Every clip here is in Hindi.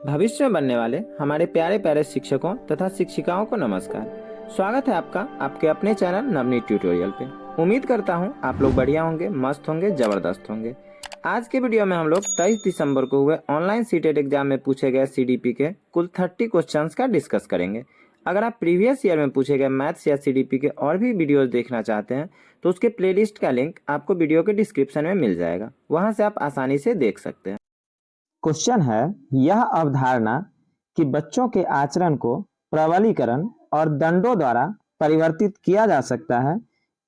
भविष्य में बनने वाले हमारे प्यारे प्यारे शिक्षकों तथा शिक्षिकाओं को नमस्कार। स्वागत है आपका आपके अपने चैनल नवनीत ट्यूटोरियल पे। उम्मीद करता हूँ आप लोग बढ़िया होंगे, मस्त होंगे, जबरदस्त होंगे। आज के वीडियो में हम लोग 23 दिसंबर को हुए ऑनलाइन सीटेट एग्जाम में पूछे गए सीडीपी के कुल 30 क्वेश्चंस का डिस्कस करेंगे। अगर आप प्रीवियस ईयर में पूछे गए मैथ्स या सीडीपी के और भी वीडियोज देखना चाहते हैं तो उसके प्लेलिस्ट का लिंक आपको वीडियो के डिस्क्रिप्शन में मिल जाएगा, वहां से आप आसानी से देख सकते हैं। क्वेश्चन है, यह अवधारणा कि बच्चों के आचरण को प्रबलीकरण और दंडों द्वारा परिवर्तित किया जा सकता है,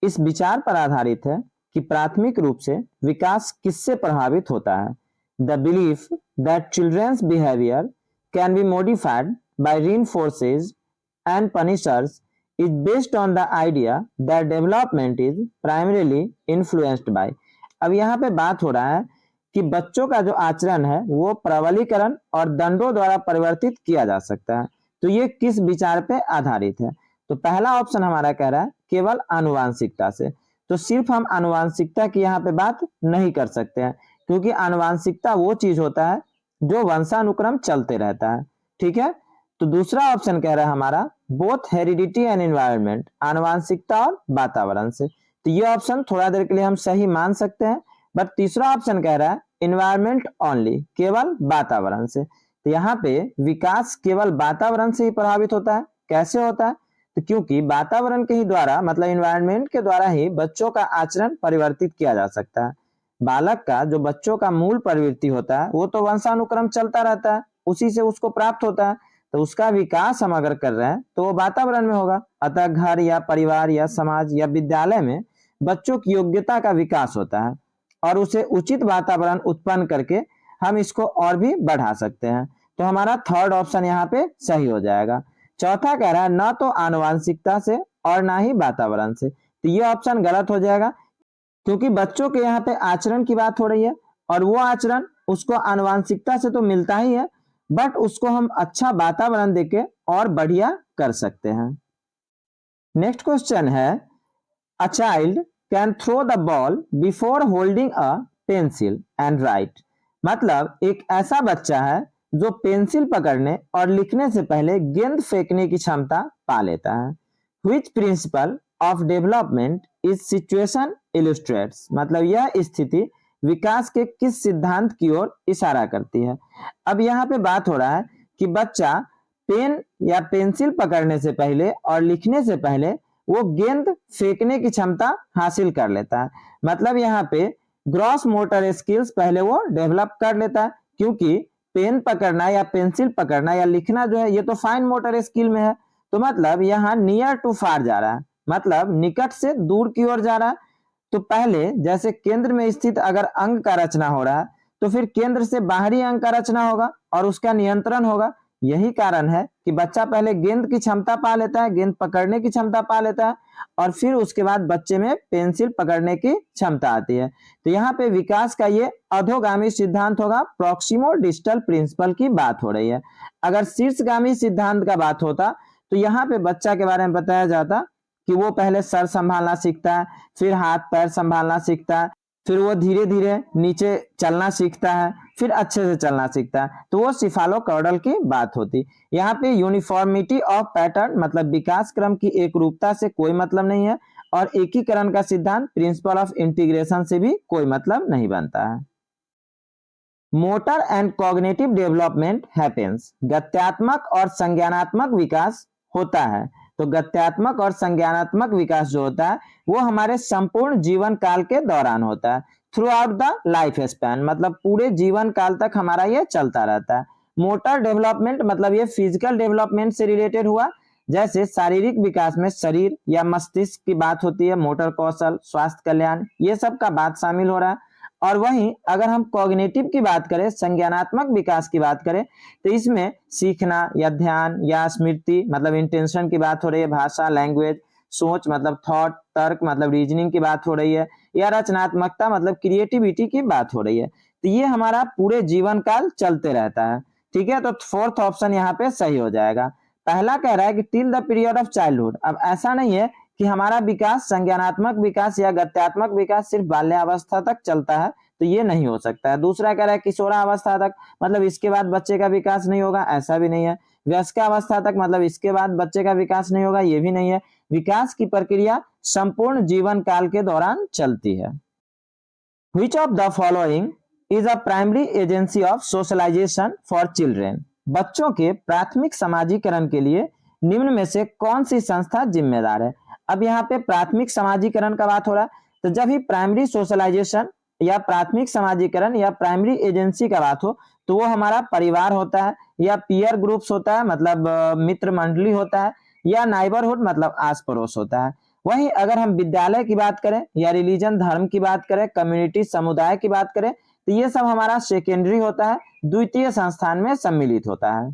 इस विचार पर आधारित है कि प्राथमिक रूप से विकास किससे प्रभावित होता है। The belief that childrens behaviour can be modified by reinforcers and punishers is based on the idea that development is primarily influenced by. अब यहाँ पे बात हो रहा है कि बच्चों का जो आचरण है वो प्रबलीकरण और दंडों द्वारा परिवर्तित किया जा सकता है। तो ये किस विचार पे आधारित है? तो पहला ऑप्शन हमारा कह रहा है केवल आनुवांशिकता से। तो सिर्फ हम आनुवांशिकता की यहाँ पे बात नहीं कर सकते हैं, क्योंकि आनुवांशिकता वो चीज होता है जो वंशानुक्रम चलते रहता है। ठीक है, तो दूसरा ऑप्शन कह रहा है हमारा बोथ हेरिडिटी एंड एनवायरनमेंट, आनुवांशिकता और वातावरण से। तो ये ऑप्शन थोड़ा देर के लिए हम सही मान सकते हैं, बट तीसरा ऑप्शन कह रहा है इन्वायरमेंट ओनली, केवल वातावरण से। तो यहाँ पे विकास केवल वातावरण से ही प्रभावित होता है। कैसे होता है? तो क्योंकि वातावरण के ही द्वारा मतलब इन्वायरमेंट के द्वारा ही बच्चों का आचरण परिवर्तित किया जा सकता है। बालक का जो बच्चों का मूल प्रवृत्ति होता है वो तो वंशानुक्रम चलता रहता है, उसी से उसको प्राप्त होता है। तो उसका विकास हम अगर कर रहे हैं तो वो वातावरण में होगा। अतः घर या परिवार या समाज या विद्यालय में बच्चों की योग्यता का विकास होता है और उसे उचित वातावरण उत्पन्न करके हम इसको और भी बढ़ा सकते हैं। तो हमारा थर्ड ऑप्शन यहाँ पे सही हो जाएगा। चौथा कह रहा है न तो आनुवांशिकता से और ना ही वातावरण से। तो ये ऑप्शन गलत हो जाएगा, क्योंकि बच्चों के यहाँ पे आचरण की बात हो रही है और वो आचरण उसको आनुवांशिकता से तो मिलता ही है, बट उसको हम अच्छा वातावरण देके और बढ़िया कर सकते हैं। नेक्स्ट क्वेश्चन है, a child can throw the ball before holding a pencil and write. मतलब एक ऐसा बच्चा है जो पेंसिल पकड़ने और लिखने से पहले गेंद फेंकने की क्षमता पा लेता है। Which principle of development is situation illustrates. मतलब यह स्थिति विकास के किस सिद्धांत की ओर इशारा करती है। अब यहाँ पे बात हो रहा है कि बच्चा पेन या पेंसिल पकड़ने से पहले और लिखने से पहले वो गेंद फेंकने की क्षमता हासिल कर लेता है। मतलब यहाँ पे ग्रॉस मोटर स्किल्स पहले वो डेवलप कर लेता है, क्योंकि पेन पकड़ना या पेंसिल पकड़ना या लिखना जो है ये तो फाइन मोटर स्किल में है। तो मतलब यहाँ नियर टू फार जा रहा है, मतलब निकट से दूर की ओर जा रहा है। तो पहले जैसे केंद्र में स्थित अगर अंग का रचना हो रहा है तो फिर केंद्र से बाहरी अंग का रचना होगा और उसका नियंत्रण होगा। यही कारण है कि बच्चा पहले गेंद की क्षमता पा लेता है, गेंद पकड़ने की क्षमता पा लेता है, और फिर उसके बाद बच्चे में पेंसिल पकड़ने की क्षमता आती है। तो यहाँ पे विकास का ये अधोगामी सिद्धांत होगा, प्रॉक्सिमो डिस्टल प्रिंसिपल की बात हो रही है। अगर शीर्षगामी सिद्धांत का बात होता तो यहाँ पे बच्चा के बारे में बताया जाता कि वो पहले सर संभालना सीखता है, फिर हाथ पैर संभालना सीखता है, फिर वो धीरे धीरे नीचे चलना सीखता है, फिर अच्छे से चलना सीखता है। तो वो सिफालोकॉर्डल की बात होती। यहाँ पे यूनिफॉर्मिटी ऑफ पैटर्न मतलब विकास क्रम की एक रूपता से कोई मतलब नहीं है, और एकीकरण का सिद्धांत प्रिंसिपल ऑफ इंटीग्रेशन से भी कोई मतलब नहीं बनता है। Motor and cognitive development happens. गत्यात्मक और संज्ञानात्मक विकास होता है। तो गत्यात्मक और संज्ञानात्मक विकास जो होता है वो हमारे संपूर्ण जीवन काल के दौरान होता है, through out the life span, मतलब पूरे जीवन काल तक हमारा ये चलता रहता है। मोटर डेवलपमेंट मतलब ये फिजिकल डेवलपमेंट से रिलेटेड हुआ, जैसे शारीरिक विकास में शरीर या मस्तिष्क की बात होती है, मोटर कौशल, स्वास्थ्य कल्याण, ये सब का बात शामिल हो रहा है। और वहीं अगर हम कॉग्निटिव की बात करें, संज्ञानात्मक विकास की बात करें, तो इसमें सीखना या ध्यान या स्मृति मतलब इंटेंशन की बात हो रही है, भाषा लैंग्वेज, सोच मतलब थॉट, तर्क मतलब रीजनिंग की बात हो रही है, या रचनात्मकता मतलब क्रिएटिविटी की बात हो रही है। तो ये हमारा पूरे जीवन काल चलते रहता है। ठीक है, तो फोर्थ ऑप्शन यहाँ पे सही हो जाएगा। पहला कह रहा है कि till the period of childhood. अब ऐसा नहीं है कि हमारा विकास संज्ञानात्मक विकास या गत्यात्मक विकास सिर्फ बाल्यावस्था तक चलता है, तो ये नहीं हो सकता है। दूसरा कह रहा है किशोरावस्था तक, मतलब इसके बाद बच्चे का विकास नहीं होगा, ऐसा भी नहीं है। वयस्कावस्था तक, मतलब इसके बाद बच्चे का विकास नहीं होगा, ये भी नहीं है। विकास की प्रक्रिया संपूर्ण जीवन काल के दौरान चलती है। Which of the following is a primary agency of socialization for children? बच्चों के प्राथमिक समाजीकरण के लिए निम्न में से कौन सी संस्था जिम्मेदार है? अब यहाँ पे प्राथमिक समाजीकरण का बात हो रहा है, तो जब ही प्राइमरी सोशलाइजेशन या प्राथमिक समाजीकरण या प्राइमरी एजेंसी का बात हो तो वो हमारा परिवार होता है, या पीयर ग्रुप्स होता है, मतलब मित्र मंडली होता है, या नाइबरहुड मतलब आस पड़ोस होता है। वहीं अगर हम विद्यालय की बात करें या रिलीजन धर्म की बात करें, कम्युनिटी समुदाय की बात करें, तो ये सब हमारा सेकेंडरी होता है, द्वितीय संस्थान में सम्मिलित होता है।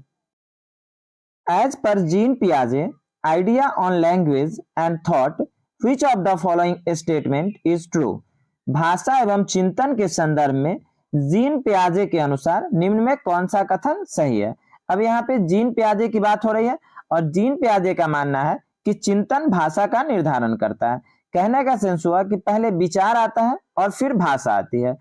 एज पर जीन पियाजे idea on language and thought, which of the following statement is true? भाषा एवं चिंतन के संदर्भ में जीन पियाजे के अनुसार निम्न में कौन सा कथन सही है? अब यहाँ पे जीन पियाजे की बात हो रही है और जीन पियाजे का मानना है कि चिंतन भाषा का निर्धारण करता है। कहने का सेंस हुआ कि पहले विचार आता है और फिर भाषा आती है,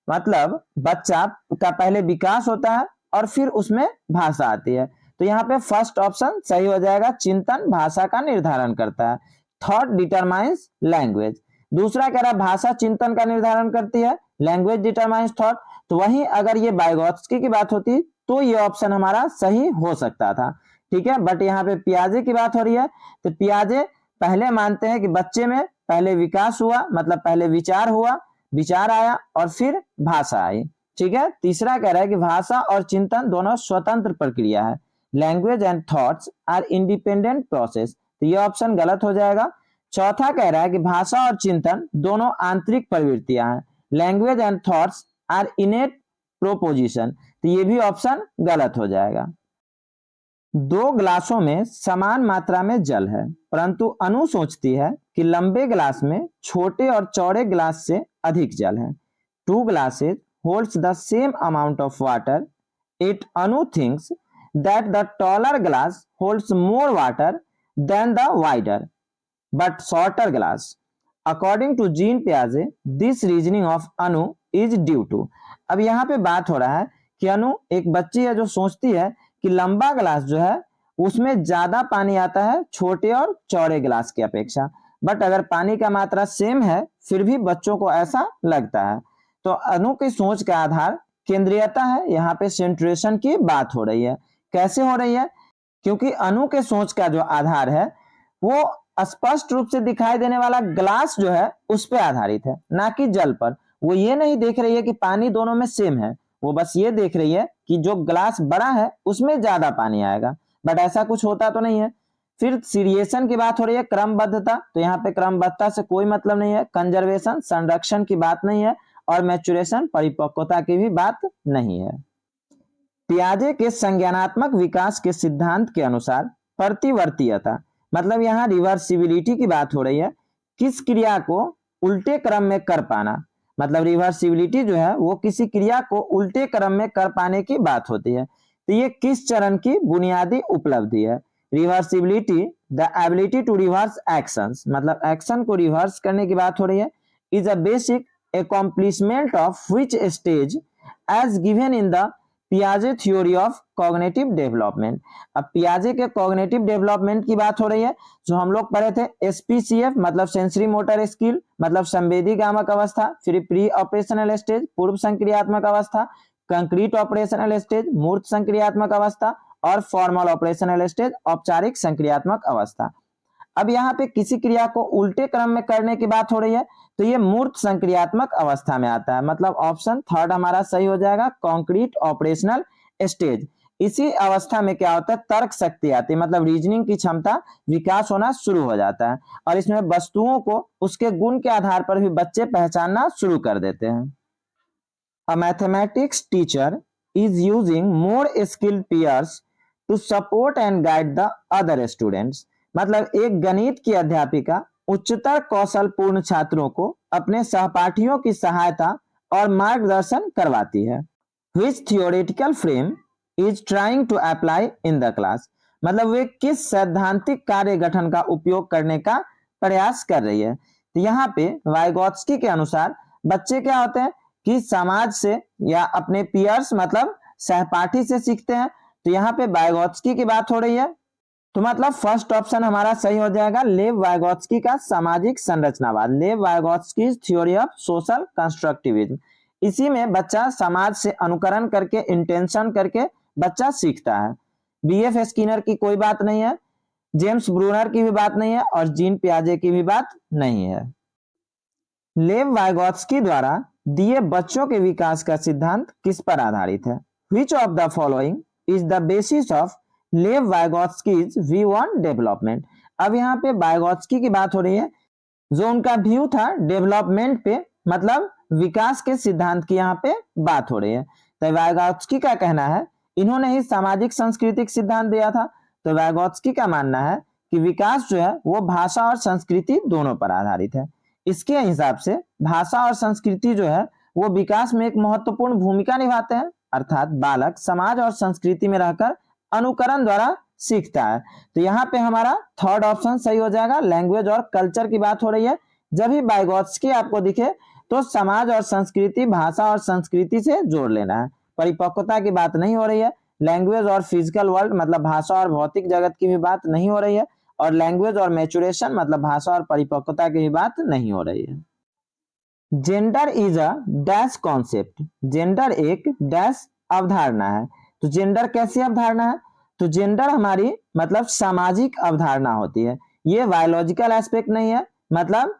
मतलब बच्चा का पहले विकास होता है और फिर उसमें भाषा आती है। तो यहाँ पे फर्स्ट ऑप्शन सही हो जाएगा, चिंतन भाषा का निर्धारण करता है। Thought determines language. दूसरा कह रहा है भाषा चिंतन का निर्धारण करती है, लैंग्वेज डिटरमाइंस थॉट। तो वहीं अगर ये वाइगोत्स्की की बात होती तो ये ऑप्शन हमारा सही हो सकता था, ठीक है। बट यहाँ पे पियाजे की बात हो रही है, तो पियाजे पहले मानते हैं कि बच्चे में पहले विकास हुआ, मतलब पहले विचार हुआ, विचार आया और फिर भाषा आई, ठीक है। तीसरा कह रहा है कि भाषा और चिंतन दोनों स्वतंत्र प्रक्रिया है, language and thoughts are independent process, तो ये ऑप्शन गलत हो जाएगा। चौथा कह रहा है कि भाषा और चिंतन दोनों आंतरिक प्रवृत्तियां हैं, language and thoughts are innate proposition, तो ये भी ऑप्शन गलत हो जाएगा। दो ग्लासों में समान मात्रा में जल है, परंतु अनु सोचती है कि लंबे ग्लास में छोटे और चौड़े ग्लास से अधिक जल है। Two glasses holds the same amount of water, it Anu thinks that the taller glass holds more water than the wider but shorter glass. According to Jean Piaget, this reasoning of Anu is due to। अब यहाँ पे बात हो रहा है कि अनु एक बच्ची है जो सोचती है कि लंबा ग्लास जो है उसमें ज्यादा पानी आता है छोटे और चौड़े ग्लास की अपेक्षा, बट अगर पानी का मात्रा सेम है फिर भी बच्चों को ऐसा लगता है। तो अनु की सोच का आधार केंद्रीयता है, यहाँ पे सेंट्रेशन की बात हो रही है। कैसे हो रही है? क्योंकि अनु के सोच का जो आधार है वो स्पष्ट रूप से दिखाई देने वाला ग्लास जो है उस पर आधारित है, ना कि जल पर। वो ये नहीं देख रही है कि पानी दोनों में सेम है, वो बस ये देख रही है कि जो ग्लास बड़ा है उसमें ज्यादा पानी आएगा, बट ऐसा कुछ होता तो नहीं है। फिर सीरिएशन की बात हो रही है, क्रमबद्धता, तो यहाँ पे क्रमबद्धता से कोई मतलब नहीं है। कंजर्वेशन संरक्षण की बात नहीं है, और मैचुरेशन परिपक्वता की भी बात नहीं है। पियाजे के संज्ञानात्मक विकास के सिद्धांत के अनुसार प्रतिवर्तीयता, मतलब यहाँ रिवर्सिबिलिटी की बात हो रही है। किस क्रिया को उल्टे क्रम में कर पाना, मतलब रिवर्सिबिलिटी जो है वो किसी क्रिया को उल्टे क्रम में कर पाने की बात होती है। तो ये किस चरण की बुनियादी उपलब्धि है? Reversibility the ability to reverse actions, मतलब एक्शन को रिवर्स करने की बात हो रही है। Is a basic accomplishment of which stage as given in the Piaget theory of cognitive development। अब पियाजे के कॉग्निटिव डेवलपमेंट की बात हो रही है, जो हम लोग पढ़े थे एसपीसीएफ, मतलब सेंसरी मोटर स्किल, मतलब संवेदी गामक अवस्था, फिर प्री ऑपरेशनल स्टेज पूर्व संक्रियात्मक अवस्था, कंक्रीट ऑपरेशनल स्टेज मूर्त संक्रियात्मक अवस्था, और फॉर्मल ऑपरेशनल स्टेज औपचारिक संक्रियात्मक अवस्था। अब यहाँ पे किसी क्रिया को उल्टे क्रम में करने की बात हो रही है, तो ये मूर्त संक्रियात्मक अवस्था में आता है, मतलब ऑप्शन थर्ड हमारा सही हो जाएगा, कॉन्क्रीट ऑपरेशनल स्टेज। इसी अवस्था में क्या होता है? तर्क शक्ति आती है, मतलब रीजनिंग की क्षमता विकास होना शुरू हो जाता है, और इसमें वस्तुओं को उसके गुण के आधार पर भी बच्चे पहचानना शुरू कर देते हैं। A mathematics teacher is using more skilled peers to support and guide the other students, मतलब एक गणित की अध्यापिका उच्चतर कौशलपूर्ण छात्रों को अपने सहपाठियों की सहायता और मार्गदर्शन करवाती है। Which theoretical frame is trying to apply in the class, मतलब वे किस सैद्धांतिक कार्य गठन का उपयोग करने का प्रयास कर रही है। तो यहाँ पे वाइगोत्स्की के अनुसार बच्चे क्या होते हैं कि समाज से या अपने पियर्स मतलब सहपाठी से सीखते हैं, तो यहाँ पे वाइगोत्स्की की बात हो रही है। तो मतलब फर्स्ट ऑप्शन हमारा सही हो जाएगा, लेव वाइगोत्स्की का सामाजिक संरचनावाद, Lev Vygotsky theory of social constructivism. इसी में बच्चा समाज से अनुकरण करके, इंटेंशन करके बच्चा सीखता है। बीएफ स्किनर की कोई बात नहीं है, जेम्स ब्रूनर की भी बात नहीं है, और जीन पियाजे की भी बात नहीं है। लेव वाइगोत्स्की द्वारा दिए बच्चों के विकास का सिद्धांत किस पर आधारित है? Which of the following is the basis of लेव वाइगोत्स्कीज व्यू ऑन डेवलपमेंट? अब यहाँ पे वाइगोत्स्की की बात हो रही है, जो उनका व्यू था डेवलपमेंट पे, मतलब विकास के सिद्धांत की यहाँ पे बात हो रही है। तो वाइगोत्स्की का कहना है, इन्होंने ही सामाजिक सांस्कृतिक सिद्धांत दिया था। तो वाइगोत्स्की का मानना है कि विकास जो है वो भाषा और संस्कृति दोनों पर आधारित है। इसके हिसाब से भाषा और संस्कृति जो है वो विकास में एक महत्वपूर्ण भूमिका निभाते हैं, अर्थात बालक समाज और संस्कृति में रहकर अनुकरण द्वारा सीखता है। तो यहाँ पे हमारा थर्ड ऑप्शन सही हो जाएगा, लैंग्वेज और कल्चर की बात हो रही है। जब भी वाइगोत्स्की आपको दिखे तो समाज और संस्कृति, भाषा और संस्कृति से जोड़ लेना है, परिपक्वता की बात नहीं हो रही है। लैंग्वेज और फिजिकल वर्ल्ड मतलब भाषा और भौतिक जगत की भी बात नहीं हो रही है, और लैंग्वेज और मैचुरेशन मतलब भाषा और परिपक्वता की भी बात नहीं हो रही है। Gender is a dash concept, gender एक डैश अवधारणा है। तो जेंडर कैसी अवधारणा है? तो जेंडर हमारी मतलब सामाजिक अवधारणा होती है, ये बायोलॉजिकल एस्पेक्ट नहीं है, मतलब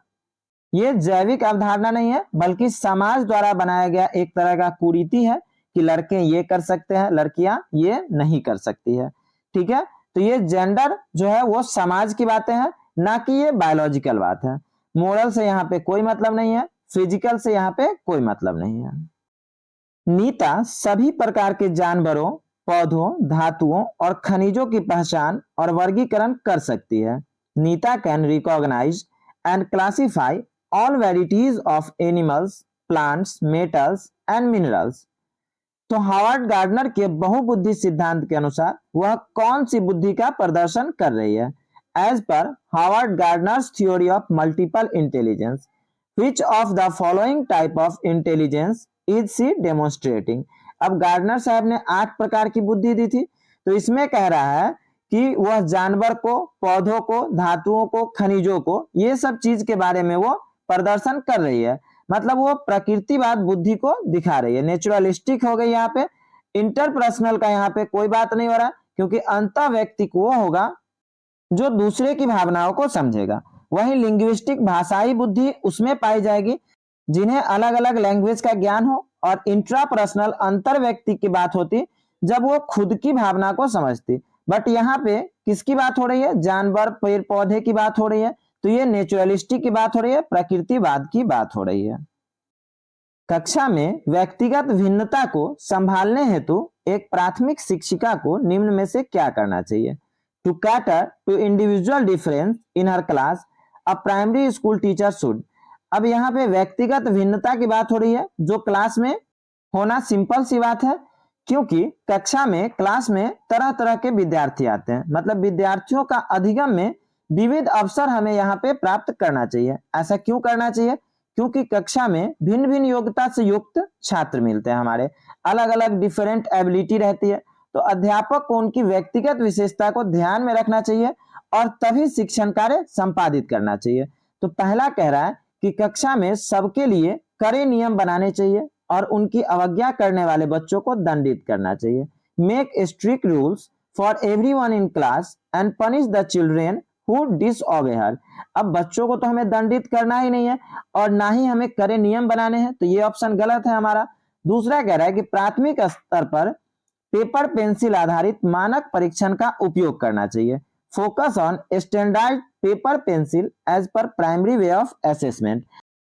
ये जैविक अवधारणा नहीं है, बल्कि समाज द्वारा बनाया गया एक तरह का कुरीति है कि लड़के ये कर सकते हैं, लड़कियां ये नहीं कर सकती है। ठीक है, तो ये जेंडर जो है वो समाज की बातें हैं, ना कि ये बायोलॉजिकल बात है। मोरल से यहाँ पे कोई मतलब नहीं है, फिजिकल से यहाँ पे कोई मतलब नहीं है। नीता सभी प्रकार के जानवरों, पौधों, धातुओं और खनिजों की पहचान और वर्गीकरण कर सकती है। Neeta can recognise and classify all varieties of animals, plants, metals and minerals. तो हार्वर्ड गार्डनर के बहुबुद्धि सिद्धांत के अनुसार वह कौन सी बुद्धि का प्रदर्शन कर रही है? As per Howard Gardner's theory of multiple intelligence, which of the following type of intelligence is she demonstrating? अब गार्डनर साहब ने 8 प्रकार की बुद्धि दी थी, तो इसमें कह रहा है कि वह जानवर को, पौधों को, धातुओं को, खनिजों को, ये सब चीज के बारे में वो प्रदर्शन कर रही है, मतलब वो प्रकृतिवाद बुद्धि को दिखा रही है। नेचुरलिस्टिक हो गई यहाँ पे, इंटरपर्सनल का यहाँ पे कोई बात नहीं हो रहा, क्योंकि अंतः व्यक्ति को होगा जो दूसरे की भावनाओं को समझेगा। वही लिंग्विस्टिक भाषाई बुद्धि उसमें पाई जाएगी जिन्हें अलग अलग लैंग्वेज का ज्ञान हो, और इंट्रापर्सनल अंतर व्यक्ति की बात होती जब वो खुद की भावना को समझती। बट यहाँ पे किसकी बात हो रही है? जानवर, पेड़ पौधे की बात हो रही है, तो ये नेचुरलिस्टिक की बात हो रही है, प्रकृतिवाद की बात हो रही है। कक्षा में व्यक्तिगत भिन्नता को संभालने हेतु एक प्राथमिक शिक्षिका को निम्न में से क्या करना चाहिए? To cater to individual difference in her class, a primary school teacher should. अब यहाँ पे व्यक्तिगत भिन्नता की बात हो रही है, जो क्लास में होना सिंपल सी बात है, क्योंकि कक्षा में, क्लास में तरह तरह के विद्यार्थी आते हैं, मतलब विद्यार्थियों का अधिगम में विविध अवसर हमें यहाँ पे प्राप्त करना चाहिए। ऐसा क्यों करना चाहिए? क्योंकि कक्षा में भिन्न भिन्न योग्यता से युक्त छात्र मिलते हैं, हमारे अलग अलग डिफरेंट एबिलिटी रहती है, तो अध्यापक को उनकी व्यक्तिगत विशेषता को ध्यान में रखना चाहिए और तभी शिक्षण कार्य संपादित करना चाहिए। तो पहला कह रहा है कि कक्षा में सबके लिए कड़े नियम बनाने चाहिए और उनकी अवज्ञा करने वाले बच्चों को दंडित करना चाहिए। Make strict rules for everyone in class and punish the children who disobey her. अब बच्चों को तो हमें दंडित करना ही नहीं है और ना ही हमें कड़े नियम बनाने हैं, तो ये ऑप्शन गलत है हमारा। दूसरा कह रहा है कि प्राथमिक स्तर पर पेपर पेंसिल आधारित मानक परीक्षण का उपयोग करना चाहिए। Focus on standard paper pencil as per primary way of assessment.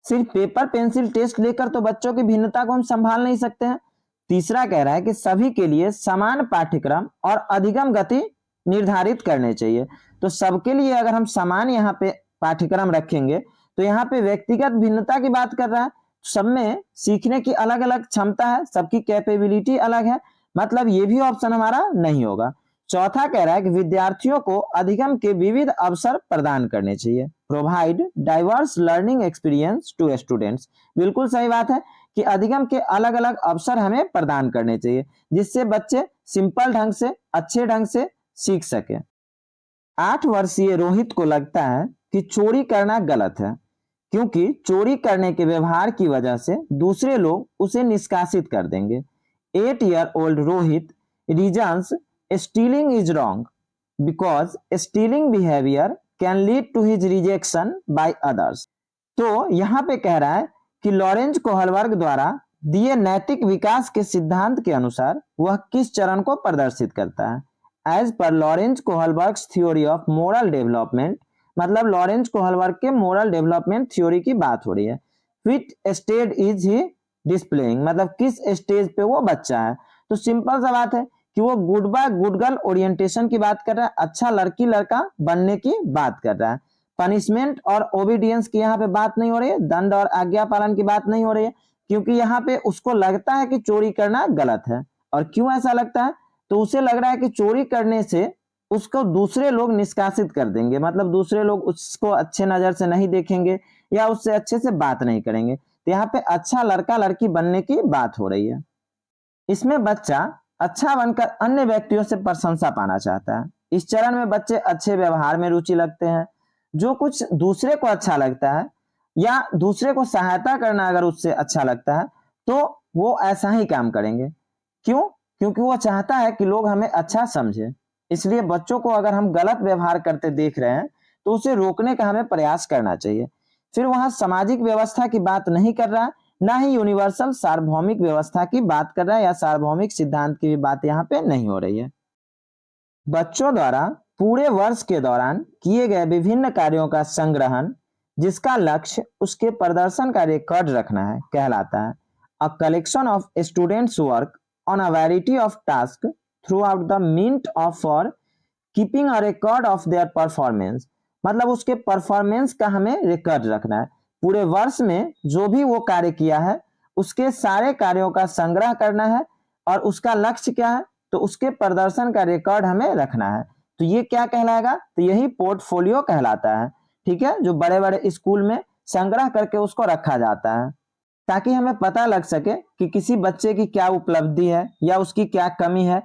सिर्फ पेपर पेंसिल टेस्ट लेकर तो बच्चों की भिन्नता को हम संभाल नहीं सकते हैं। तीसरा कह रहा है कि सभी के लिए समान पाठ्यक्रम और अधिगम गति निर्धारित करने चाहिए। तो सबके लिए अगर हम समान यहाँ पे पाठ्यक्रम रखेंगे तो यहाँ पे व्यक्तिगत भिन्नता की बात कर रहा है, सब में सीखने की अलग अलग क्षमता है, सबकी कैपेबिलिटी अलग है, मतलब ये भी ऑप्शन हमारा नहीं होगा। चौथा कह रहा है कि विद्यार्थियों को अधिगम के विविध अवसर प्रदान करने चाहिए। Provide diverse learning experience to students. बिल्कुल सही बात है कि अधिगम के अलग अलग अवसर हमें प्रदान करने चाहिए, जिससे बच्चे सिंपल ढंग से, अच्छे ढंग से सीख सके। 8 वर्षीय रोहित को लगता है कि चोरी करना गलत है, क्योंकि चोरी करने के व्यवहार की वजह से दूसरे लोग उसे निष्कासित कर देंगे। 8 year old Rohit reasons stealing is wrong because stealing behavior can lead to his rejection by others। तो यहाँ पे कह रहा है कि लॉरेंज कोहलबर्ग द्वारा दिए नैतिक विकास के सिद्धांत के अनुसार वह किस चरण को प्रदर्शित करता है। As per Lawrence Kohlberg's theory of moral development, मतलब लॉरेंज कोहलबर्ग के मोरल डेवलपमेंट थ्योरी की बात हो रही है। Which stage is he displaying, मतलब किस स्टेज पे वो बच्चा है। तो सिंपल सा बात है कि वो good boy good girl orientation की बात कर रहा है, अच्छा लड़की लड़का बनने की बात कर रहा है। पनिशमेंट और ओबीडियंस की यहाँ पे बात नहीं हो रही है, दंड और आज्ञा पालन की बात नहीं हो रही है, क्योंकि यहाँ पे उसको लगता है कि चोरी करना गलत है। और क्यों ऐसा लगता है, तो उसे लग रहा है कि चोरी करने से उसको दूसरे लोग निष्कासित कर देंगे, मतलब दूसरे लोग उसको अच्छे नजर से नहीं देखेंगे या उससे अच्छे से बात नहीं करेंगे। तो यहाँ पे अच्छा लड़का लड़की बनने की बात हो रही है। इसमें बच्चा अच्छा बनकर अन्य व्यक्तियों से प्रशंसा पाना चाहता है। इस चरण में बच्चे अच्छे व्यवहार में रुचि लगते हैं। जो कुछ दूसरे को अच्छा लगता है या दूसरे को सहायता करना अगर उससे अच्छा लगता है तो वो ऐसा ही काम करेंगे। क्यों? क्योंकि वो चाहता है कि लोग हमें अच्छा समझे। इसलिए बच्चों को अगर हम गलत व्यवहार करते देख रहे हैं तो उसे रोकने का हमें प्रयास करना चाहिए। फिर वहां सामाजिक व्यवस्था की बात नहीं कर रहा है, ना ही यूनिवर्सल सार्वभौमिक व्यवस्था की बात कर रहा है या सार्वभौमिक सिद्धांत की भी बात यहाँ पे नहीं हो रही है। बच्चों द्वारा पूरे वर्ष के दौरान किए गए विभिन्न कार्यों का संग्रहण, जिसका लक्ष्य उसके प्रदर्शन का रिकॉर्ड रखना है, कहलाता है a collection of students work on a variety of task through out the meant of for keeping a record of their performance. मतलब उसके परफॉर्मेंस का हमें रिकॉर्ड रखना है। पूरे वर्ष में जो भी वो कार्य किया है उसके सारे कार्यों का संग्रह करना है और उसका लक्ष्य क्या है, तो उसके प्रदर्शन का रिकॉर्ड हमें रखना है। तो ये क्या कहलाएगा, तो यही पोर्टफोलियो कहलाता है। ठीक है, जो बड़े बड़े स्कूल में संग्रह करके उसको रखा जाता है ताकि हमें पता लग सके कि किसी बच्चे की क्या उपलब्धि है या उसकी क्या कमी है।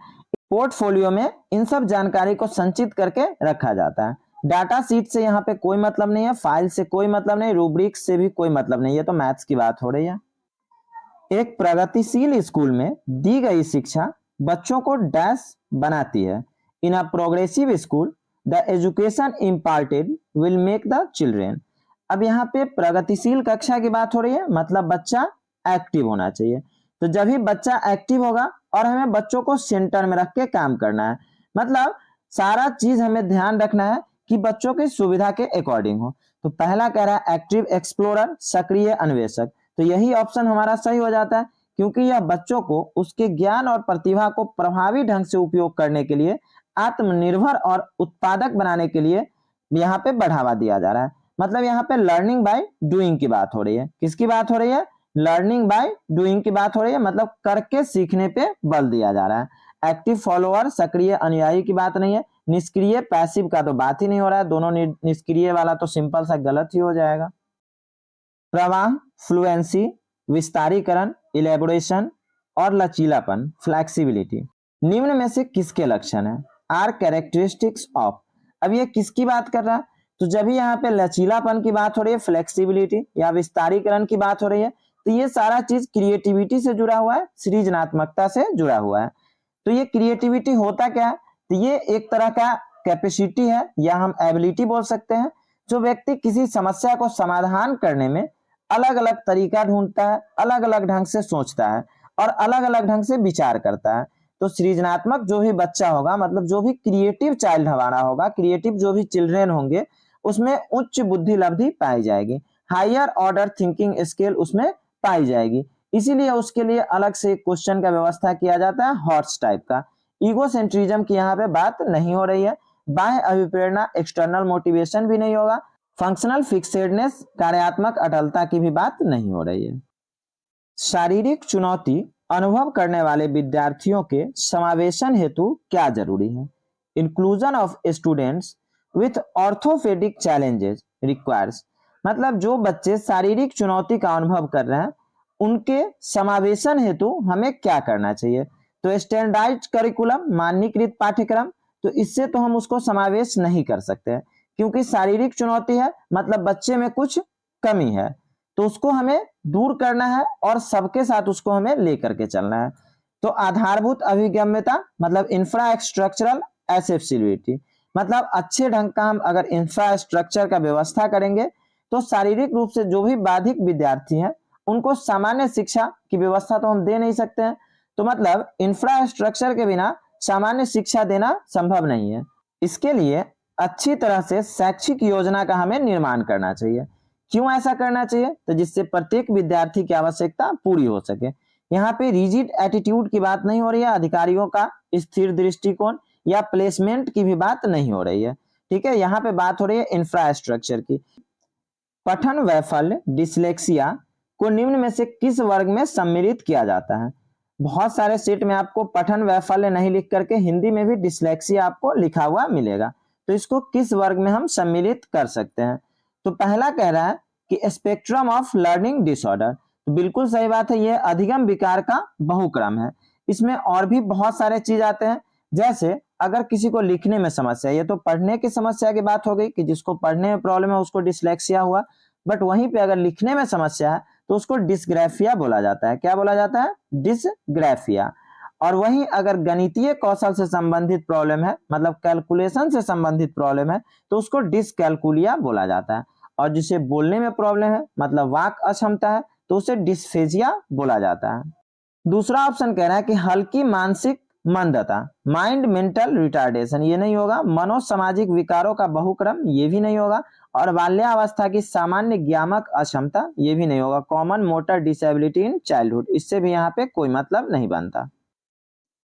पोर्टफोलियो में इन सब जानकारी को संचित करके रखा जाता है। डाटा सीट से यहाँ पे कोई मतलब नहीं है, फाइल से कोई मतलब नहीं, रूब्रिक से भी कोई मतलब नहीं है, तो मैथ्स की बात हो रही है। एक प्रगतिशील स्कूल में दी गई शिक्षा बच्चों को डैश बनाती है। In a progressive school the education imparted will make the children. अब यहाँ पे प्रगतिशील कक्षा की बात हो रही है, मतलब बच्चा एक्टिव होना चाहिए। तो जब ही बच्चा एक्टिव होगा और हमें बच्चों को सेंटर में रख के काम करना है, मतलब सारा चीज हमें ध्यान रखना है कि बच्चों की सुविधा के अकॉर्डिंग हो। तो पहला कह रहा है एक्टिव एक्सप्लोरर, सक्रिय अन्वेषक। तो यही ऑप्शन हमारा सही हो जाता है, क्योंकि यह बच्चों को उसके ज्ञान और प्रतिभा को प्रभावी ढंग से उपयोग करने के लिए, आत्मनिर्भर और उत्पादक बनाने के लिए यहाँ पे बढ़ावा दिया जा रहा है। मतलब यहाँ पे लर्निंग बाय डूइंग की बात हो रही है। किसकी बात हो रही है? लर्निंग बाय डूइंग की बात हो रही है, मतलब करके सीखने पे बल दिया जा रहा है। एक्टिव फॉलोअर, सक्रिय अनुयायी की बात नहीं है। निष्क्रिय पैसिव का तो बात ही नहीं हो रहा है, दोनों निष्क्रिय वाला तो सिंपल सा गलत ही हो जाएगा। प्रवाह, फ्लुएंसी, विस्तारीकरण, इलेबोरेशन और लचीलापन, फ्लेक्सिबिलिटी, निम्न में से किसके लक्षण है? Are characteristics of. अब ये किसकी बात कर रहा है? तो जब भी यहाँ पे लचीलापन की बात हो रही है, फ्लेक्सिबिलिटी या विस्तारीकरण की बात हो रही है, तो ये सारा चीज क्रिएटिविटी से जुड़ा हुआ है, सृजनात्मकता से जुड़ा हुआ है। तो ये क्रिएटिविटी होता क्या है? तो ये एक तरह का कैपेसिटी है या हम एबिलिटी बोल सकते हैं, जो व्यक्ति किसी समस्या को समाधान करने में अलग अलग तरीका ढूंढता है, अलग अलग ढंग से सोचता है और अलग अलग ढंग से विचार करता है। तो सृजनात्मक जो भी बच्चा होगा, मतलब जो भी क्रिएटिव चाइल्ड हमारा होगा, क्रिएटिव जो भी चिल्ड्रेन होंगे, उसमें उच्च बुद्धि लब्धि पाई जाएगी, हायर ऑर्डर थिंकिंग स्केल उसमें पाई जाएगी। इसीलिए उसके लिए अलग से क्वेश्चन का व्यवस्था किया जाता है, हॉर्स टाइप का। ईगोसेंट्रिज्म की यहाँ पे बात नहीं हो रही है। बाह्य अभिप्रेरणा, एक्सटर्नल मोटिवेशन भी नहीं होगा। फंक्शनल फिक्सेडनेस, कार्यात्मक अटलता की भी बात नहीं हो रही है। शारीरिक चुनौती अनुभव करने वाले विद्यार्थियों के समावेशन हेतु क्या जरूरी है? Inclusion of students with orthopaedic challenges requires. मतलब जो बच्चे शारीरिक चुनौती का अनुभव कर रहे हैं उनके समावेशन हेतु हमें क्या करना चाहिए। तो स्टैंडर्डाइज्ड करिकुलम, मानकीकृत पाठ्यक्रम, तो इससे तो हम उसको समावेश नहीं कर सकते हैं, क्योंकि शारीरिक चुनौती है, मतलब बच्चे में कुछ कमी है, तो उसको हमें दूर करना है और सबके साथ उसको हमें लेकर के चलना है। तो आधारभूत अभिगम्यता मतलब इंफ्रास्ट्रक्चरल एक्सेसिबिलिटी, मतलब अच्छे ढंग का हम अगर इंफ्रास्ट्रक्चर का व्यवस्था करेंगे तो शारीरिक रूप से जो भी बाधिक विद्यार्थी हैं उनको सामान्य शिक्षा की व्यवस्था तो हम दे नहीं सकते हैं, तो मतलब इंफ्रास्ट्रक्चर के बिना सामान्य शिक्षा देना संभव नहीं है। इसके लिए अच्छी तरह से शैक्षिक योजना का हमें निर्माण करना चाहिए। क्यों ऐसा करना चाहिए? तो जिससे प्रत्येक विद्यार्थी की आवश्यकता पूरी हो सके। यहाँ पे रिजिड एटीट्यूड की बात नहीं हो रही है, अधिकारियों का स्थिर दृष्टिकोण या प्लेसमेंट की भी बात नहीं हो रही है। ठीक है, यहाँ पे बात हो रही है इंफ्रास्ट्रक्चर की। पठन वैफल्य डिसलेक्सिया को निम्न में से किस वर्ग में सम्मिलित किया जाता है? बहुत सारे सीट में आपको पठन वैफल्य नहीं लिख करके हिंदी में भी डिसलेक्सिया आपको लिखा हुआ मिलेगा, तो इसको किस वर्ग में हम सम्मिलित कर सकते हैं? तो पहला कह रहा है कि स्पेक्ट्रम ऑफ लर्निंग डिसऑर्डर, तो बिल्कुल सही बात है, यह अधिगम विकार का बहुक्रम है। इसमें और भी बहुत सारे चीज आते हैं, जैसे अगर किसी को लिखने में समस्या, ये तो पढ़ने की समस्या की बात हो गई कि जिसको पढ़ने में प्रॉब्लम है उसको डिसलेक्सिया हुआ, बट वहीं पे अगर लिखने में समस्या है तो उसको डिस्ग्राफिया बोला जाता है। क्या बोला जाता है? डिसग्राफिया। और वहीं अगर गणितीय कौशल से संबंधित प्रॉब्लम है, मतलब कैलकुलेशन से संबंधित प्रॉब्लम है, तो उसको डिसकैलकुलिया बोला जाता है। और जिसे बोलने में प्रॉब्लम है, मतलब वाक अक्षमता है, तो उसे डिस्फेजिया बोला जाता है। दूसरा ऑप्शन कह रहा है कि हल्की मानसिक मंदता, माइंड मेंटल रिटार्डेशन, ये नहीं होगा। मनोसामाजिक विकारों का बहुक्रम, ये भी नहीं होगा। और बाल्यावस्था की सामान्य ज्ञानक अक्षमता, ये भी नहीं होगा। Common motor disability in childhood, इससे भी यहाँ पे कोई मतलब नहीं बनता।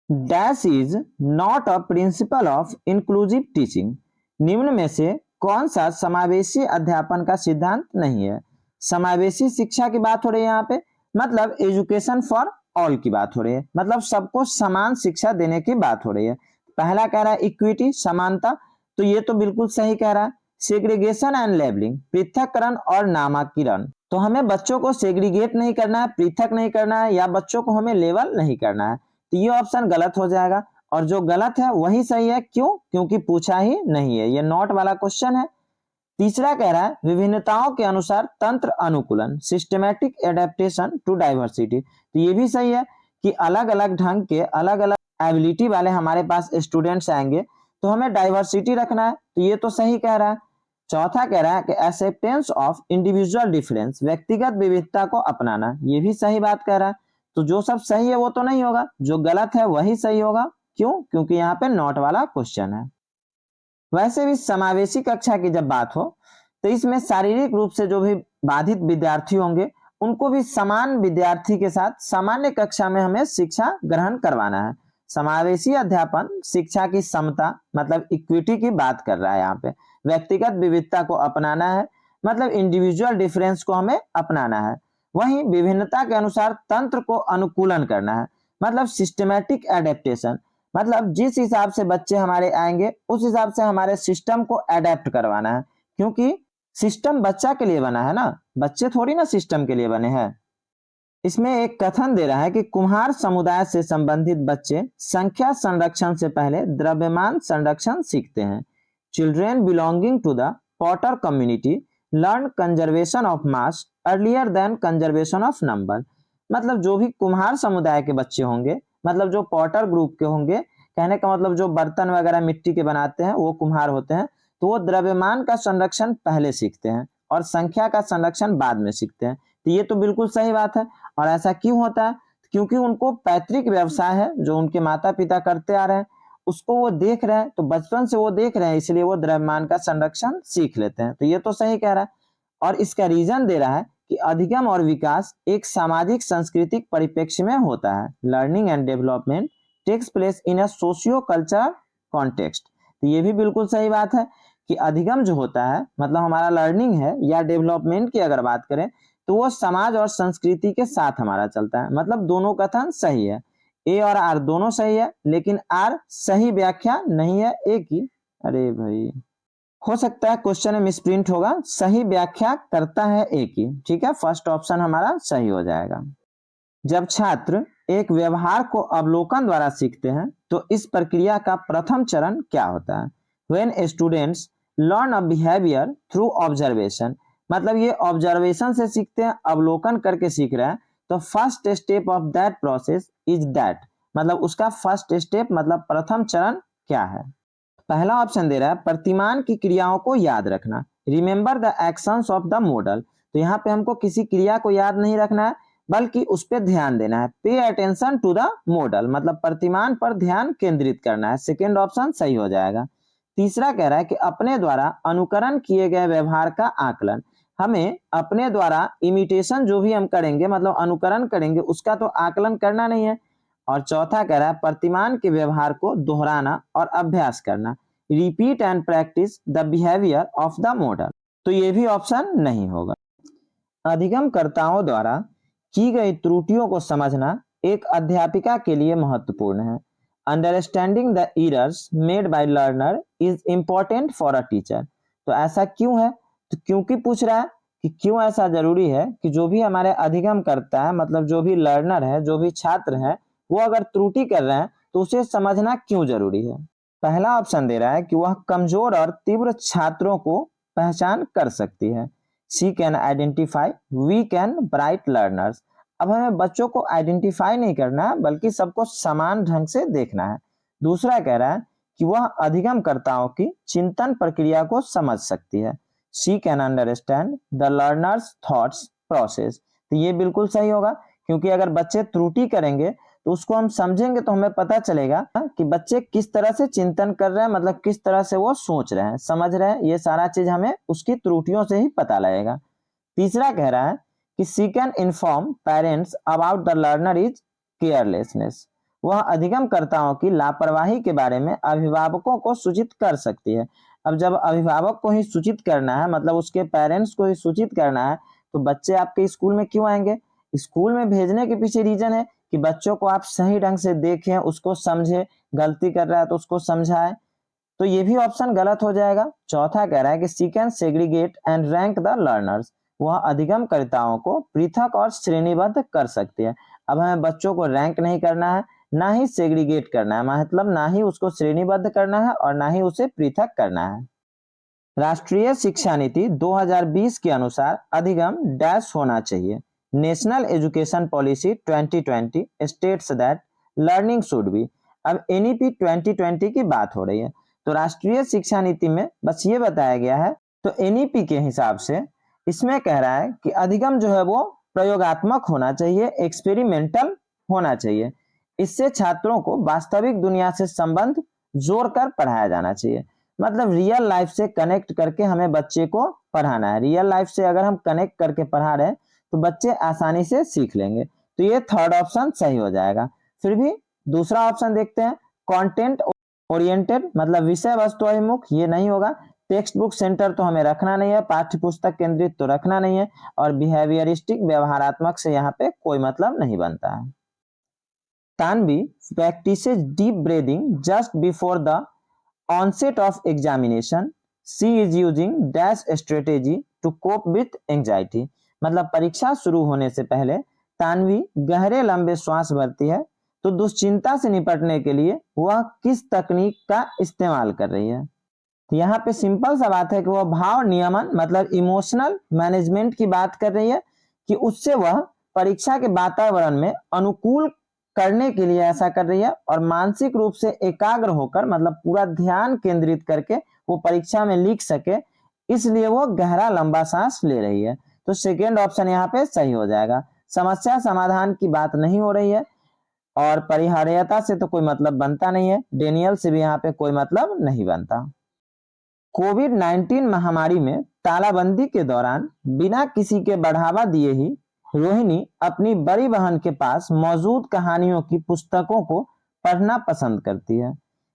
Dash is not a principle of inclusive teaching, निम्न में से कौन सा समावेशी अध्यापन का सिद्धांत नहीं है? समावेशी शिक्षा की बात हो रही है यहाँ पे, मतलब एजुकेशन फॉर ऑल की बात हो रही है, मतलब सबको समान शिक्षा देने की बात हो रही है। पहला कह रहा है इक्विटी, समानता, तो ये तो बिल्कुल सही कह रहा है। सेग्रीगेशन एंड लेबलिंग, पृथककरण और नामांकन, तो हमें बच्चों को सेग्रीगेट नहीं करना है, पृथक नहीं करना है, या बच्चों को हमें लेवल नहीं करना है, तो ये ऑप्शन गलत हो जाएगा। और जो गलत है वही सही है। क्यों? क्योंकि पूछा ही नहीं है, ये नॉट वाला क्वेश्चन है। तीसरा कह रहा है विभिन्नताओं के अनुसार तंत्र अनुकूलन, सिस्टमैटिक एडेप्टेशन टू डाइवर्सिटी, तो ये भी सही है कि अलग अलग ढंग के अलग अलग एबिलिटी वाले हमारे पास स्टूडेंट्स आएंगे, तो हमें डाइवर्सिटी रखना है, तो ये तो सही कह रहा है। चौथा कह रहा है कि एक्सेप्टेंस ऑफ इंडिविजुअल डिफरेंस, व्यक्तिगत विविधता को अपनाना, ये भी सही बात कह रहा है। तो जो सब सही है वो तो नहीं होगा, जो गलत है वही सही होगा। क्यों? क्योंकि यहाँ पे नॉट वाला क्वेश्चन है। वैसे भी समावेशी कक्षा की जब बात हो तो इसमें शारीरिक रूप से जो भी बाधित विद्यार्थी होंगे उनको भी समान विद्यार्थी के साथ सामान्य कक्षा में हमें शिक्षा ग्रहण करवाना है। समावेशी अध्यापन शिक्षा की समता मतलब इक्विटी की बात कर रहा है यहाँ पे। व्यक्तिगत विविधता को अपनाना है, मतलब इंडिविजुअल डिफरेंस को हमें अपनाना है। वहीं विभिन्नता के अनुसार तंत्र को अनुकूलन करना है, मतलब सिस्टमैटिक एडेप्टेशन, मतलब जिस हिसाब से बच्चे हमारे आएंगे उस हिसाब से हमारे सिस्टम को अडेप्ट करवाना है, क्योंकि सिस्टम बच्चा के लिए बना है ना, बच्चे थोड़ी ना सिस्टम के लिए बने हैं। इसमें एक कथन दे रहा है कि कुम्हार समुदाय से संबंधित बच्चे संख्या संरक्षण से पहले द्रव्यमान संरक्षण सीखते हैं। Children belonging to the potter community learn conservation of mass earlier than conservation of number, मतलब जो भी कुम्हार समुदाय के बच्चे होंगे, मतलब जो पॉटर ग्रुप के होंगे, कहने का मतलब जो बर्तन वगैरह मिट्टी के बनाते हैं वो कुम्हार होते हैं, तो वो द्रव्यमान का संरक्षण पहले सीखते हैं और संख्या का संरक्षण बाद में सीखते हैं। तो ये तो बिल्कुल सही बात है। और ऐसा क्यों होता है? क्योंकि उनको पैतृक व्यवसाय है जो उनके माता पिता करते आ रहे हैं, उसको वो देख रहे हैं, तो बचपन से वो देख रहे हैं, इसलिए वो द्रव्यमान का संरक्षण सीख लेते हैं। तो ये तो सही कह रहा है। और इसका रीजन दे रहा है कि अधिगम और विकास एक सामाजिक सांस्कृतिक परिप्रेक्ष्य में होता है। Learning and development takes place in a socio cultural context, तो ये भी बिल्कुल सही बात है कि अधिगम जो होता है मतलब हमारा लर्निंग है या डेवलपमेंट की अगर बात करें तो वो समाज और संस्कृति के साथ हमारा चलता है, मतलब दोनों कथन सही है। ए और आर दोनों सही है, लेकिन आर सही व्याख्या नहीं है ए की। अरे भाई, हो सकता है क्वेश्चन में मिसप्रिंट होगा, सही व्याख्या करता है एक ही, ठीक है, फर्स्ट ऑप्शन हमारा सही हो जाएगा। जब छात्र एक व्यवहार को अवलोकन द्वारा सीखते हैं तो इस प्रक्रिया का प्रथम चरण क्या होता है? When students learn a behavior through observation, मतलब ये ऑब्जर्वेशन से सीखते हैं, अवलोकन करके सीख रहे हैं, तो first step of that process is that, मतलब उसका फर्स्ट स्टेप मतलब प्रथम चरण क्या है? पहला ऑप्शन दे रहा है प्रतिमान की क्रियाओं को याद रखना, remember the actions of the model. तो यहाँ पे हमको किसी क्रिया को याद नहीं रखना है बल्कि उस पर ध्यान देना है, pay attention to the model, मतलब प्रतिमान पर ध्यान केंद्रित करना है। सेकेंड ऑप्शन सही हो जाएगा। तीसरा कह रहा है कि अपने द्वारा अनुकरण किए गए व्यवहार का आकलन, हमें अपने द्वारा इमिटेशन जो भी हम करेंगे मतलब अनुकरण करेंगे उसका तो आकलन करना नहीं है। और चौथा कह रहा है प्रतिमान के व्यवहार को दोहराना और अभ्यास करना, repeat and practice the behaviour of the model. तो ये भी ऑप्शन नहीं होगा। अधिगमकर्ताओं द्वारा की गई त्रुटियों को समझना एक अध्यापिका के लिए महत्वपूर्ण है। Understanding the errors made by learner is important for a teacher. तो ऐसा क्यों है? तो क्योंकि पूछ रहा है कि क्यों ऐसा जरूरी है कि जो भी हमारे अधिगम करता है मतलब जो भी लर्नर है, जो भी छात्र है, वो अगर त्रुटि कर रहे हैं तो उसे समझना क्यों जरूरी है। पहला ऑप्शन दे रहा है कि वह कमजोर और तीव्र छात्रों को पहचान कर सकती है। She can identify weak and bright learners. अब हमें बच्चों को आइडेंटिफाई नहीं करना है बल्कि सबको समान ढंग से देखना है। दूसरा कह रहा है कि वह अधिगमकर्ताओं की चिंतन प्रक्रिया को समझ सकती है। She can understand the learners thoughts process. तो ये बिल्कुल सही होगा, क्योंकि अगर बच्चे त्रुटि करेंगे तो उसको हम समझेंगे तो हमें पता चलेगा कि बच्चे किस तरह से चिंतन कर रहे हैं, मतलब किस तरह से वो सोच रहे हैं, समझ रहे हैं, ये सारा चीज हमें उसकी त्रुटियों से ही पता लगेगा। तीसरा कह रहा है कि she can inform parents about the learner is carelessness. वह अधिगमकर्ताओं की लापरवाही के बारे में अभिभावकों को सूचित कर सकती है। अब जब अभिभावक को ही सूचित करना है मतलब उसके पेरेंट्स को ही सूचित करना है तो बच्चे आपके स्कूल में क्यों आएंगे? स्कूल में भेजने के पीछे रीजन है कि बच्चों को आप सही ढंग से देखें, उसको समझे, गलती कर रहा है तो उसको समझाएं। तो ये भी ऑप्शन गलत हो जाएगा। चौथा कह रहा है कि she can segregate and rank the learners. वह अधिगमकर्ताओं को पृथक और श्रेणीबद्ध कर सकती है। अब हमें बच्चों को रैंक नहीं करना है, ना ही सेग्रीगेट करना है, मतलब ना ही उसको श्रेणीबद्ध करना है और ना ही उसे पृथक करना है। राष्ट्रीय शिक्षा नीति 2020 के अनुसार अधिगम डैश होना चाहिए। National education policy 2020 states that learning should be. अब एनईपी 2020 की बात हो रही है, तो राष्ट्रीय शिक्षा नीति में बस ये बताया गया है। तो एनईपी के हिसाब से इसमें कह रहा है कि अधिगम जो है वो प्रयोगात्मक होना चाहिए, एक्सपेरिमेंटल होना चाहिए। इससे छात्रों को वास्तविक दुनिया से संबंध जोड़कर पढ़ाया जाना चाहिए, मतलब रियल लाइफ से कनेक्ट करके हमें बच्चे को पढ़ाना है। रियल लाइफ से अगर हम कनेक्ट करके पढ़ा रहे हैं तो बच्चे आसानी से सीख लेंगे। तो ये थर्ड ऑप्शन सही हो जाएगा। फिर भी दूसरा ऑप्शन देखते हैं, कंटेंट ओरिएंटेड मतलब विषय वस्तु अभिमुख, ये नहीं होगा। टेक्स्ट बुक सेंटर तो हमें रखना नहीं है, पाठ्य पुस्तक केंद्रित तो रखना नहीं है, और बिहेवियरिस्टिक व्यवहारात्मक से यहाँ पे कोई मतलब नहीं बनता है। Tanvi practices deep breathing just before the onset of examination. She is using dash strategy to cope with anxiety. मतलब परीक्षा शुरू होने से पहले तानवी गहरे लंबे श्वास भरती है, तो दुश्चिंता से निपटने के लिए वह किस तकनीक का इस्तेमाल कर रही है? तो यहाँ पे सिंपल सा बात है कि वह भाव नियमन मतलब इमोशनल मैनेजमेंट की बात कर रही है, कि उससे वह परीक्षा के वातावरण में अनुकूल करने के लिए ऐसा कर रही है, और मानसिक रूप से एकाग्र होकर मतलब पूरा ध्यान केंद्रित करके वो परीक्षा में लिख सके, इसलिए वो गहरा लंबा सांस ले रही है। तो सेकेंड ऑप्शन यहाँ पे सही हो जाएगा। समस्या समाधान की बात नहीं हो रही है और परिहार्यता से तो कोई मतलब बनता नहीं है, डेनियल से भी यहाँ पे कोई मतलब नहीं बनता। कोविड-19 महामारी में तालाबंदी के दौरान बिना किसी के बढ़ावा दिए ही रोहिणी अपनी बड़ी बहन के पास मौजूद कहानियों की पुस्तकों को पढ़ना पसंद करती है।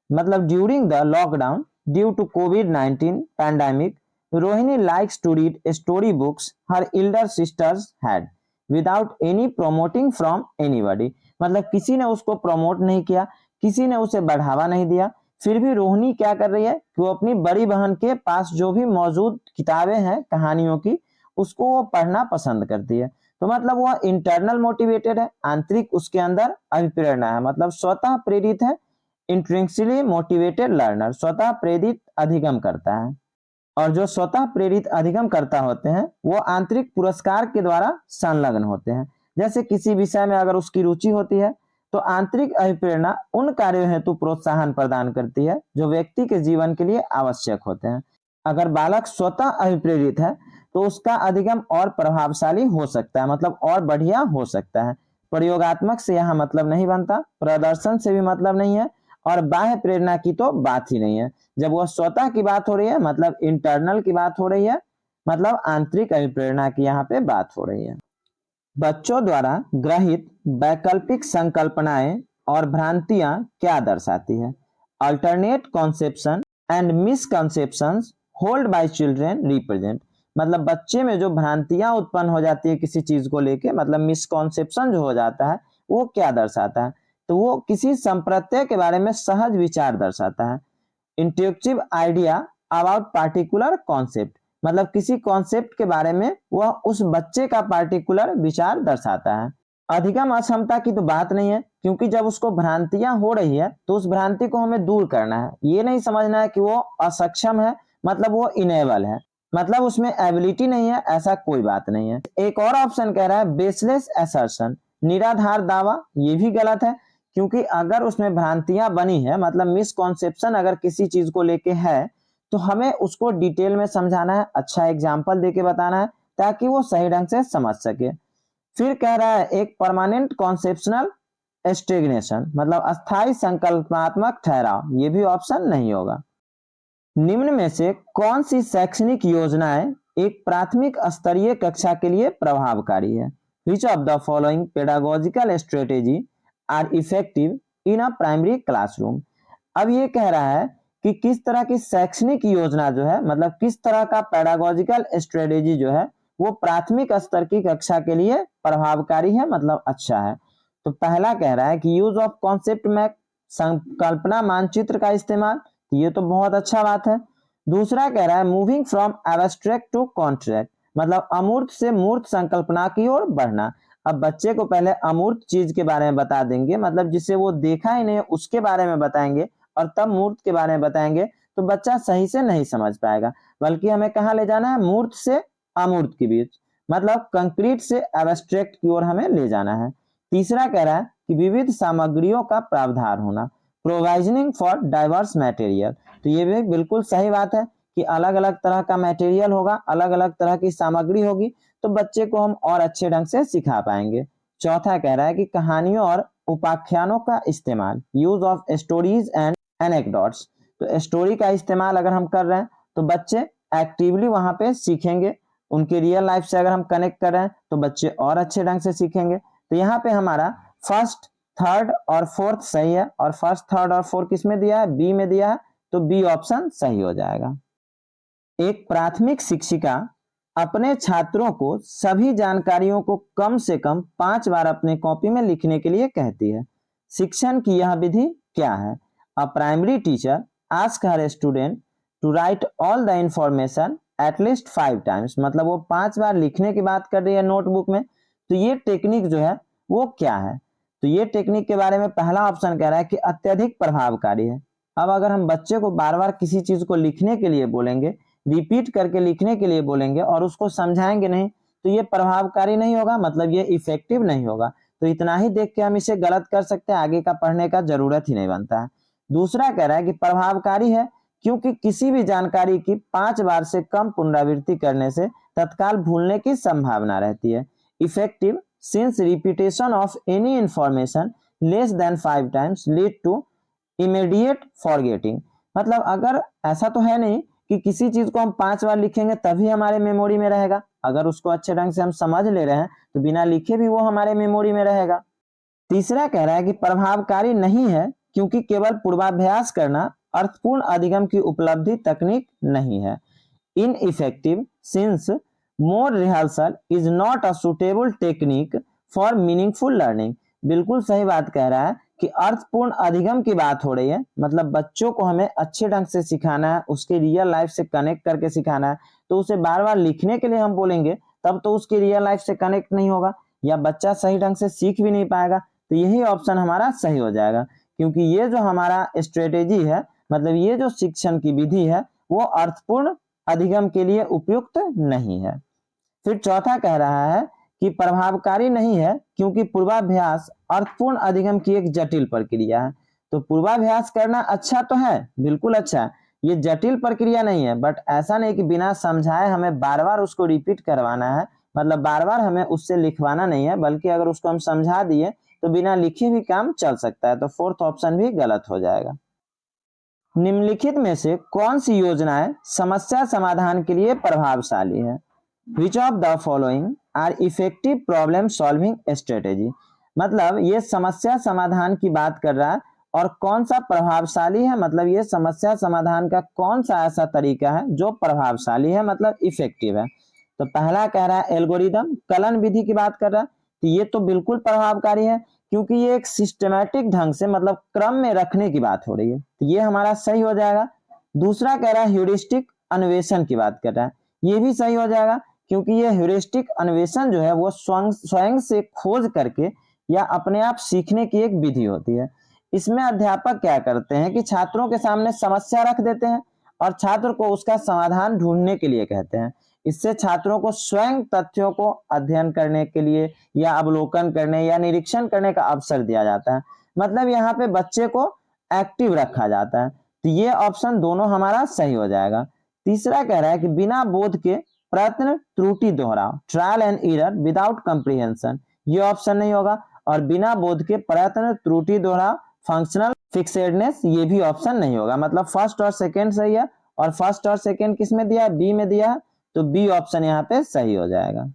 मतलब during the lockdown due to कोविड-19 pandemic, Rohini likes to read story books her elder sisters had without any promoting from anybody. मतलब किसी ने उसको प्रमोट नहीं किया, किसी ने उसे बढ़ावा नहीं दिया, फिर भी रोहिणी क्या कर रही है कि वो अपनी बड़ी बहन के पास जो भी मौजूद किताबें हैं कहानियों की, उसको वो पढ़ना पसंद करती है। तो मतलब वह इंटरनल मोटिवेटेड है, आंतरिक उसके अंदर अभिप्रेरणा है, मतलब स्वतः प्रेरित है। इंट्रिंसिकली मोटिवेटेड लर्नर, स्वतः प्रेरित अधिगम करता है। और जो स्वतः प्रेरित अधिगम करता होते हैं वो आंतरिक पुरस्कार के द्वारा संलग्न होते हैं। जैसे किसी विषय में अगर उसकी रुचि होती है तो आंतरिक अभिप्रेरणा उन कार्यों हेतु प्रोत्साहन प्रदान करती है जो व्यक्ति के जीवन के लिए आवश्यक होते हैं। अगर बालक स्वतः अभिप्रेरित है तो उसका अधिगम और प्रभावशाली हो सकता है, मतलब और बढ़िया हो सकता है। प्रयोगात्मक से यहाँ मतलब नहीं बनता, प्रदर्शन से भी मतलब नहीं है, और बाह्य प्रेरणा की तो बात ही नहीं है। जब वह स्वतः की बात हो रही है मतलब इंटरनल की बात हो रही है, मतलब आंतरिक अभिप्रेरणा की यहाँ पे बात हो रही है। बच्चों द्वारा ग्रहित वैकल्पिक संकल्पनाएं और भ्रांतियां क्या दर्शाती है? Alternate conception and misconceptions hold by children represent, मतलब बच्चे में जो भ्रांतियां उत्पन्न हो जाती है किसी चीज को लेके, मतलब मिसकॉन्सेप्शन जो हो जाता है, वो क्या दर्शाता है? तो वो किसी संप्रत्यय के बारे में सहज विचार दर्शाता है। Intuitive idea about particular concept, मतलब किसी कॉन्सेप्ट के बारे में वह उस बच्चे का पार्टिकुलर विचार दर्शाता है। अधिगम अक्षमता की तो बात नहीं है, क्योंकि जब उसको भ्रांतियां हो रही है तो उस भ्रांति को हमें दूर करना है। ये नहीं समझना है कि वो असक्षम है, मतलब वो इनेबल है, मतलब उसमें एबिलिटी नहीं है, ऐसा कोई बात नहीं है। एक और ऑप्शन कह रहा है बेसलेस असर्शन, निराधार दावा। ये भी गलत है, क्योंकि अगर उसमें भ्रांतियां बनी है, मतलब मिसकॉन्सेप्शन अगर किसी चीज को लेके है, तो हमें उसको डिटेल में समझाना है, अच्छा एग्जाम्पल देके बताना है, ताकि वो सही ढंग से समझ सके। फिर कह रहा है एक परमानेंट कॉन्सेप्शनल स्टेग्नेशन, मतलब अस्थाई संकल्पनात्मक ठहराव। ये भी ऑप्शन नहीं होगा। निम्न में से कौन सी शैक्षणिक योजनाएं एक प्राथमिक स्तरीय कक्षा के लिए प्रभावकारी है? Which of the following pedagogical strategy are effective in a primary classroom? अब ये कह रहा है कि किस तरह की शैक्षणिक योजना जो है, मतलब किस तरह का पेडागोजिकल स्ट्रेटेजी जो है वो प्राथमिक स्तर की कक्षा के लिए प्रभावकारी है, मतलब अच्छा है। तो पहला कह रहा है कि यूज ऑफ कॉन्सेप्ट मैप, संकल्पना मानचित्र का इस्तेमाल, ये तो बहुत अच्छा बात है। दूसरा कह रहा है moving from abstract to contract, मतलब अमूर्त से मूर्त संकल्पना की ओर बढ़ना। अब बच्चे को पहले अमूर्त चीज के बारे में बता देंगे, मतलब जिसे वो देखा ही नहीं उसके बारे में बताएंगे, और तब मूर्त के बारे में बताएंगे, तो बच्चा सही से नहीं समझ पाएगा। बल्कि हमें कहाँ ले जाना है? मूर्त से अमूर्त के बीच, मतलब कंक्रीट से एब्स्ट्रैक्ट की ओर हमें ले जाना है। तीसरा कह रहा है कि विविध सामग्रियों का प्रावधान होना, प्रोवाइजनिंग फॉर डाइवर्स मटेरियल। तो ये भी बिल्कुल सही बात है कि अलग अलग तरह का मटेरियल होगा, अलग अलग तरह की सामग्री होगी, तो बच्चे को हम और अच्छे ढंग से सिखा पाएंगे। चौथा कह रहा है कि कहानियों और उपाख्यानों का इस्तेमाल, use of stories and anecdotes. तो स्टोरी का इस्तेमाल अगर हम कर रहे हैं तो बच्चे एक्टिवली वहां पे सीखेंगे। उनके रियल लाइफ से अगर हम कनेक्ट कर रहे हैं तो बच्चे और अच्छे ढंग से सीखेंगे। तो यहाँ पे हमारा फर्स्ट, थर्ड और फोर्थ सही है, और फर्स्ट, थर्ड और फोर्थ किस में दिया है? बी में दिया है, तो बी ऑप्शन सही हो जाएगा। एक प्राथमिक शिक्षिका अपने छात्रों को सभी जानकारियों को कम से कम 5 बार अपने कॉपी में लिखने के लिए कहती है। शिक्षण की यह विधि क्या है? A primary teacher ask her student to write all the information at least 5 times, मतलब वो 5 बार लिखने की बात कर रही है नोटबुक में। तो ये टेक्निक जो है वो क्या है? तो ये टेक्निक के बारे में पहला ऑप्शन कह रहा है कि अत्यधिक प्रभावकारी है। अब अगर हम बच्चे को बार बार किसी चीज को लिखने के लिए बोलेंगे, रिपीट करके लिखने के लिए बोलेंगे, और उसको समझाएंगे नहीं, तो ये प्रभावकारी नहीं होगा, मतलब ये इफेक्टिव नहीं होगा। तो इतना ही देख के हम इसे गलत कर सकते हैं, आगे का पढ़ने का जरूरत ही नहीं बनता है। दूसरा कह रहा है कि प्रभावकारी है क्योंकि किसी भी जानकारी की 5 बार से कम पुनरावृत्ति करने से तत्काल भूलने की संभावना रहती है। Effective since repetition of any information less than 5 times lead to immediate forgetting, मतलब अगर ऐसा तो है नहीं कि किसी चीज को हम 5 बार लिखेंगे तभी हमारे मेमोरी में रहेगा। अगर उसको अच्छे ढंग से हम समझ ले रहे हैं तो बिना लिखे भी वो हमारे मेमोरी में रहेगा। तीसरा कह रहा है कि प्रभावकारी नहीं है क्योंकि केवल पूर्वाभ्यास करना अर्थपूर्ण अधिगम की उपलब्धि तकनीक नहीं है। Ineffective since more rehearsal is not a suitable technique for meaningful learning, बिल्कुल सही बात कह रहा है कि अर्थपूर्ण अधिगम की बात हो रही है, मतलब बच्चों को हमें अच्छे ढंग से सिखाना है, उसके रियल लाइफ से कनेक्ट करके सिखाना है। तो उसे बार बार लिखने के लिए हम बोलेंगे तब तो उसकी रियल लाइफ से कनेक्ट नहीं होगा या बच्चा सही ढंग से सीख भी नहीं पाएगा। तो यही ऑप्शन हमारा सही हो जाएगा, क्योंकि ये जो हमारा स्ट्रेटेजी है, मतलब ये जो शिक्षण की विधि है, वो अर्थपूर्ण अधिगम के लिए उपयुक्त नहीं है। फिर चौथा कह रहा है कि प्रभावकारी नहीं है क्योंकि पूर्वाभ्यास अर्थपूर्ण अधिगम की एक जटिल प्रक्रिया है। तो पूर्वाभ्यास करना अच्छा तो है, बिल्कुल अच्छा है, ये जटिल प्रक्रिया नहीं है, बट ऐसा नहीं कि बिना समझाए हमें बार बार उसको रिपीट करवाना है, मतलब बार बार हमें उससे लिखवाना नहीं है, बल्कि अगर उसको हम समझा दिए तो बिना लिखे भी काम चल सकता है। तो फोर्थ ऑप्शन भी गलत हो जाएगा। निम्नलिखित में से कौन सी योजनाएं समस्या समाधान के लिए प्रभावशाली है? Which of the following are effective problem solving strategy? मतलब ये समस्या समाधान की बात कर रहा है और कौन सा प्रभावशाली है, मतलब ये समस्या समाधान का कौन सा ऐसा तरीका है जो प्रभावशाली है, मतलब इफेक्टिव है। तो पहला कह रहा है एल्गोरिदम, कलन विधि की बात कर रहा है, तो ये तो बिल्कुल प्रभावकारी है क्योंकि ये एक सिस्टमैटिक ढंग से मतलब क्रम में रखने की बात हो रही है, तो ये हमारा सही हो जाएगा। दूसरा कह रहा है ह्यूरिस्टिक अन्वेषण की बात कर रहा है, ये भी सही हो जाएगा क्योंकि ये ह्यूरिस्टिक अन्वेषण जो है वो स्वयं से खोज करके या अपने आप सीखने की एक विधि होती है। इसमें अध्यापक क्या करते हैं कि छात्रों के सामने समस्या रख देते हैं और छात्र को उसका समाधान ढूंढने के लिए कहते हैं। इससे छात्रों को स्वयं तथ्यों को अध्ययन करने के लिए या अवलोकन करने या निरीक्षण करने का अवसर दिया जाता है, मतलब यहाँ पे बच्चे को एक्टिव रखा जाता है। तो ये ऑप्शन दोनों हमारा सही हो जाएगा। तीसरा कह रहा है कि बिना बोध के प्रयत्न त्रुटि दोहराओ, trial and error without comprehension, ये ऑप्शन नहीं होगा। और बिना बोध के प्रयत्न त्रुटि दोहराओ फंक्शनल फिक्सेडनेस, ये भी ऑप्शन नहीं होगा। मतलब फर्स्ट और सेकंड सही है, और फर्स्ट और सेकंड किस में दिया है? बी में दिया है, तो बी ऑप्शन यहाँ पे सही हो जाएगा।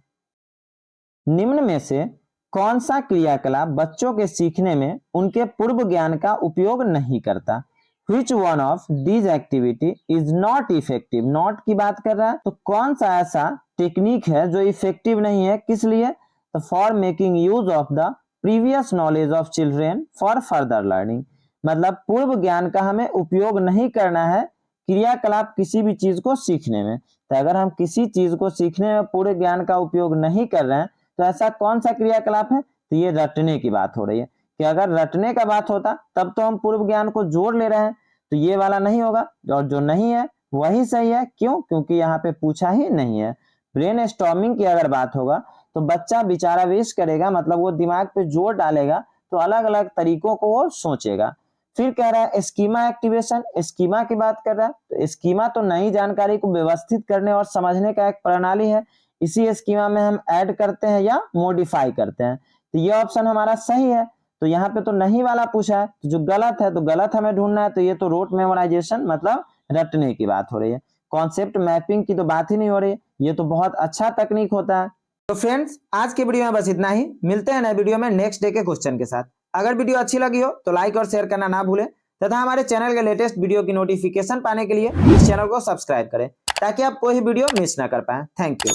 निम्न में से कौन सा क्रियाकलाप बच्चों के सीखने में उनके पूर्व ज्ञान का उपयोग नहीं करता? Which one of these activity is not effective? Not की बात कर रहा है, तो कौन सा ऐसा टेक्निक है जो इफेक्टिव नहीं है, किस लिए? तो for making use of the previous knowledge of children for further learning, मतलब पूर्व ज्ञान का हमें उपयोग नहीं करना है क्रियाकलाप किसी भी चीज को सीखने में। तो अगर हम किसी चीज को सीखने में पूरे ज्ञान का उपयोग नहीं कर रहे हैं तो ऐसा कौन सा क्रियाकलाप है? तो ये रटने की बात हो रही है कि अगर रटने का बात होता तब तो हम पूर्व ज्ञान को जोड़ ले रहे हैं, तो ये वाला नहीं होगा, और जो नहीं है वही सही है। क्यों? क्योंकि यहाँ पे पूछा ही नहीं है। ब्रेन स्टॉर्मिंग की अगर बात होगा तो बच्चा विचारावेश करेगा, मतलब वो दिमाग पे जोर डालेगा, तो अलग अलग तरीकों को वो सोचेगा। फिर कह रहा है स्कीमा एक्टिवेशन, स्कीमा की बात कर रहा है, तो स्कीमा तो नई जानकारी को व्यवस्थित करने और समझने का एक प्रणाली है, इसी स्कीमा में हम ऐड करते हैं या मॉडिफाई करते हैं। तो ये ऑप्शन हमारा सही है। तो यहाँ पे तो नहीं वाला पूछा है, तो जो गलत है तो गलत हमें ढूंढना है। तो ये तो रोट मेमोराइजेशन मतलब रटने की बात हो रही है, कॉन्सेप्ट मैपिंग की तो बात ही नहीं हो रही है। ये तो बहुत अच्छा तकनीक होता है। तो फ्रेंड्स, आज के वीडियो में बस इतना ही। मिलते हैं नए वीडियो में नेक्स्ट डे के क्वेश्चन के साथ। अगर वीडियो अच्छी लगी हो तो लाइक और शेयर करना ना भूलें, तथा हमारे चैनल के लेटेस्ट वीडियो की नोटिफिकेशन पाने के लिए इस चैनल को सब्सक्राइब करें ताकि आप कोई वीडियो मिस ना कर पाए। Thank you.